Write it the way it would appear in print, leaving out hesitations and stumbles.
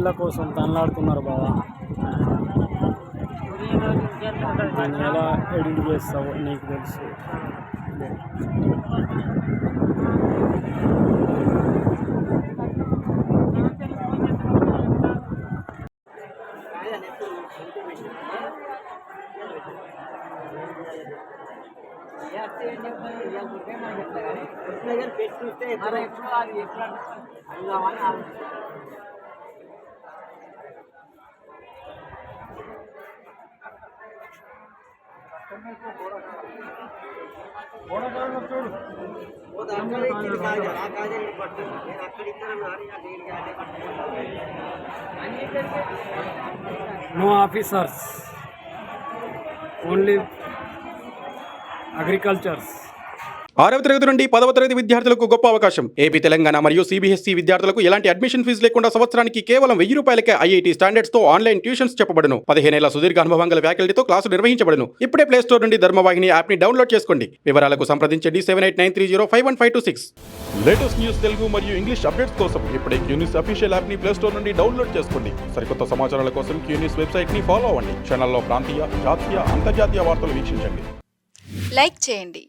నీళ్ళ కోసం తనలాడుతున్నారు బాబా. నేను ఎలా ఎడిట్ చేస్తావో నీకు తెలుసు. No officers, only agricultures. 6వ తరగతి నుండి 10వ తరగతి విద్యార్థులకు గొప్ప అవకాశం. ఏపీ, తెలంగాణ మరియు సిబిఎస్ఈ విద్యార్థులకు ఎలాంటి అడ్మిషన్ ఫీజు లేకుండా సంవత్సరానికి కేవలం 1000 రూపాయలకే ఐఐటీ స్టాండర్డ్స్ తో ఆన్లైన్ ట్యూషన్స్ చెప్పబడును. 15 ఏళ్ల సుదీర్ఘ అనుభవం గల ఫ్యాకల్టీతో క్లాసులు నిర్వహించబడును. ఇప్పుడే ప్లే స్టోర్ నుండి ధర్మవాహిని యాప్ ని డౌన్లోడ్ చేసుకోండి. వివరాలకు సంప్రదించండి 7893051526. లేటెస్ట్ న్యూస్ తెలుగు మరియు ఇంగ్లీష్ అప్డేట్స్ కోసం ఇప్పుడే క్యూన్యూస్ అఫీషియల్ యాప్ ని ప్లే స్టోర్ నుండి డౌన్లోడ్ చేసుకోండి. సరికొత్త సమాచారాల కోసం క్యూన్యూస్ వెబ్సైట్ ని ఫాలో అవ్వండి. ఛానల్లో ప్రాంతీయ, జాతీయ, అంతర్జాతీయ వార్తలు వీక్షించండి. లైక్ చేయండి.